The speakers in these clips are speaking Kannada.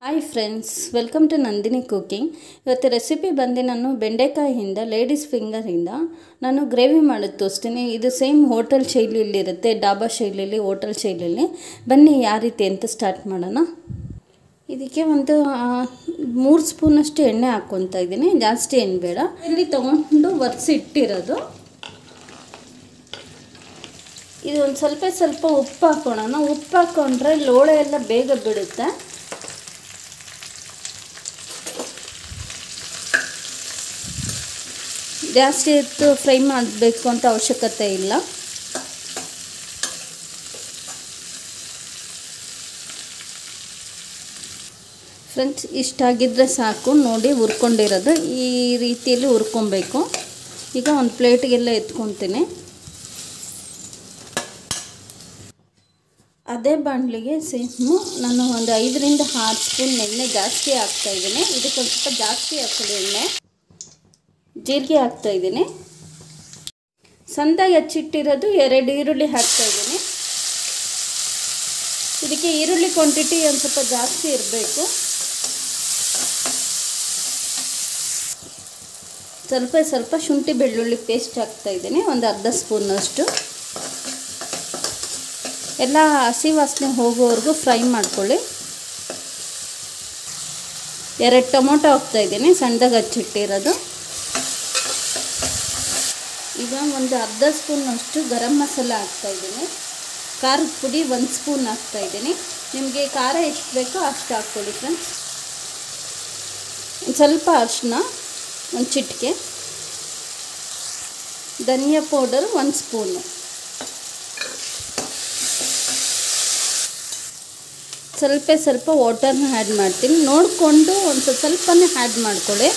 Hi friends, welcome to Nandini cooking. ಇವತ್ತು ರೆಸಿಪಿ ಬಂದು ನಾನು ಬೆಂಡೆಕಾಯಿಯಿಂದ ಲೇಡೀಸ್ ಫಿಂಗರಿಂದ ನಾನು ಗ್ರೇವಿ ಮಾಡೋದು ತೋರಿಸ್ತೀನಿ. ಇದು ಸೇಮ್ ಹೋಟೆಲ್ ಶೈಲಿಯಲ್ಲಿರುತ್ತೆ, ಡಾಬಾ ಶೈಲಿಯಲ್ಲಿ, ಹೋಟೆಲ್ ಶೈಲಿಯಲ್ಲಿ. ಬನ್ನಿ ಯಾವ ರೀತಿ ಅಂತ ಸ್ಟಾರ್ಟ್ ಮಾಡೋಣ. ಇದಕ್ಕೆ ಒಂದು 3 ಸ್ಪೂನಷ್ಟು ಎಣ್ಣೆ ಹಾಕ್ಕೊತಾ ಇದ್ದೀನಿ, ಜಾಸ್ತಿ ಎಣ್ಣೆ ಬೇಡ. ಇಲ್ಲಿ ತೊಗೊಂಡು ಒರೆಸಿ ಇಟ್ಟಿರೋದು. ಇದು ಒಂದು ಸ್ವಲ್ಪ ಉಪ್ಪು ಹಾಕೋಣ. ಉಪ್ಪು ಹಾಕ್ಕೊಂಡ್ರೆ ಲೋಳೆ ಎಲ್ಲ ಬೇಗ ಬಿಡುತ್ತೆ. ಜಾಸ್ತಿ ಹೊತ್ತು ಫ್ರೈ ಮಾಡಬೇಕು ಅಂತ ಅವಶ್ಯಕತೆ ಇಲ್ಲ. ಫ್ರೆಂಡ್ಸ್, ಇಷ್ಟಾಗಿದ್ದರೆ ಸಾಕು. ನೋಡಿ, ಹುರ್ಕೊಂಡಿರೋದು ಈ ರೀತಿಯಲ್ಲಿ ಹುರ್ಕೊಬೇಕು. ಈಗ ಒಂದು ಪ್ಲೇಟಿಗೆಲ್ಲ ಎತ್ಕೊತೀನಿ. ಅದೇ ಬಾಣಲಿಗೆ ಸೇಮು ನಾನು ಒಂದು 5ರಿಂದ 6 ಸ್ಪೂನ್ ಎಣ್ಣೆ ಜಾಸ್ತಿ ಹಾಕ್ತಾಯಿದ್ದೀನಿ. ಇದಕ್ಕೆ ಒಂದು ಸ್ವಲ್ಪ ಜಾಸ್ತಿ ಹಾಕ್ಕೊಳ್ಳಿ ಎಣ್ಣೆ. ಜೀರಿಗೆ ಹಾಕ್ತಾಯಿದ್ದೀನಿ. ಸಣ್ಣದಾಗಿ ಹಚ್ಚಿಟ್ಟಿರೋದು 2 ಈರುಳ್ಳಿ ಹಾಕ್ತಾಯಿದ್ದೀನಿ. ಇದಕ್ಕೆ ಈರುಳ್ಳಿ ಕ್ವಾಂಟಿಟಿ ಒಂದು ಸ್ವಲ್ಪ ಜಾಸ್ತಿ ಇರಬೇಕು. ಸ್ವಲ್ಪ ಶುಂಠಿ ಬೆಳ್ಳುಳ್ಳಿ ಪೇಸ್ಟ್ ಹಾಕ್ತಾಯಿದ್ದೀನಿ, ಒಂದು ಅರ್ಧ ಸ್ಪೂನಷ್ಟು. ಎಲ್ಲ ಹಸಿ ವಾಸನೆ ಹೋಗೋವರೆಗೂ ಫ್ರೈ ಮಾಡ್ಕೊಳ್ಳಿ. 2 ಟೊಮೊಟೊ ಹಾಕ್ತಾಯಿದ್ದೀನಿ, ಸಣ್ಣದಾಗಿ ಹಚ್ಚಿಟ್ಟಿರೋದು. ಈಗ ಒಂದು ಅರ್ಧ ಸ್ಪೂನಷ್ಟು ಗರಂ ಮಸಾಲ ಹಾಕ್ತಾಯಿದ್ದೀನಿ. ಖಾರದ ಪುಡಿ 1 ಸ್ಪೂನ್ ಹಾಕ್ತಾಯಿದ್ದೀನಿ. ನಿಮಗೆ ಖಾರ ಎಷ್ಟು ಬೇಕೋ ಅಷ್ಟು ಹಾಕ್ಕೊಳ್ಳಿ ಫ್ರೆಂಡ್ಸ್. ಸ್ವಲ್ಪ ಅರಿಶಿನ, ಒಂದು ಚಿಟಿಕೆ. ಧನಿಯಾ ಪೌಡರ್ 1 ಸ್ಪೂನು. ಸ್ವಲ್ಪ ವಾಟರ್ನ ಆ್ಯಡ್ ಮಾಡ್ತೀನಿ. ನೋಡಿಕೊಂಡು ಒಂದು ಸ್ವಲ್ಪನೇ ಆ್ಯಡ್ ಮಾಡ್ಕೊಳ್ಳಿ.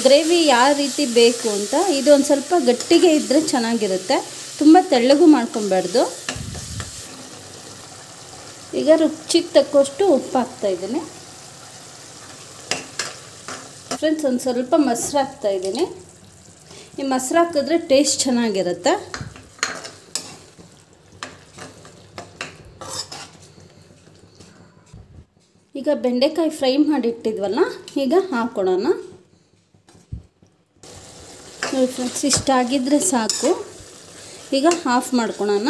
ಗ್ರೇವಿ ಯಾವ ರೀತಿ ಬೇಕು ಅಂತ. ಇದು ಒಂದು ಸ್ವಲ್ಪ ಗಟ್ಟಿಗೆ ಇದ್ದರೆ ಚೆನ್ನಾಗಿರುತ್ತೆ, ತುಂಬ ತೆಳ್ಳಗೂ ಮಾಡ್ಕೊಬಾರ್ದು. ಈಗ ರುಚಿಗೆ ತಕ್ಕಷ್ಟು ಉಪ್ಪು ಹಾಕ್ತಾಯಿದ್ದೀನಿ. ಫ್ರೆಂಡ್ಸ್, ಒಂದು ಸ್ವಲ್ಪ ಮೊಸರು ಹಾಕ್ತಾಯಿದ್ದೀನಿ. ಈ ಮೊಸರು ಹಾಕಿದ್ರೆ ಟೇಸ್ಟ್ ಚೆನ್ನಾಗಿರುತ್ತೆ. ಈಗ ಬೆಂಡೆಕಾಯಿ ಫ್ರೈ ಮಾಡಿಟ್ಟಿದ್ವಲ್ಲ, ಈಗ ಹಾಕ್ಕೊಳ್ಳೋಣ. ನೋಡಿ ಫ್ರೆಂಡ್ಸ್, ಇಷ್ಟಾಗಿದ್ದರೆ ಸಾಕು. ಈಗ ಆಫ್ ಮಾಡ್ಕೊಳ್ಳೋಣ.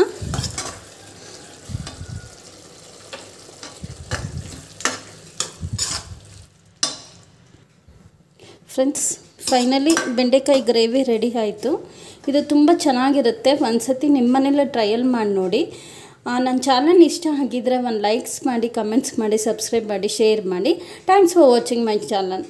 ಫ್ರೆಂಡ್ಸ್, ಫೈನಲಿ ಬೆಂಡೆಕಾಯಿ ಗ್ರೇವಿ ರೆಡಿ ಆಯಿತು. ಇದು ತುಂಬ ಚೆನ್ನಾಗಿರುತ್ತೆ. ಒಂದು ಸತಿ ನಿಮ್ಮನೆಲ್ಲ ಟ್ರಯಲ್ ಮಾಡಿ ನೋಡಿ. ನನ್ನ ಚಾನಲ್ ಇಷ್ಟ ಆಗಿದ್ದರೆ ಒಂದು ಲೈಕ್ಸ್ ಮಾಡಿ, ಕಮೆಂಟ್ಸ್ ಮಾಡಿ, ಸಬ್ಸ್ಕ್ರೈಬ್ ಮಾಡಿ, ಶೇರ್ ಮಾಡಿ. Thanks for watching my channel.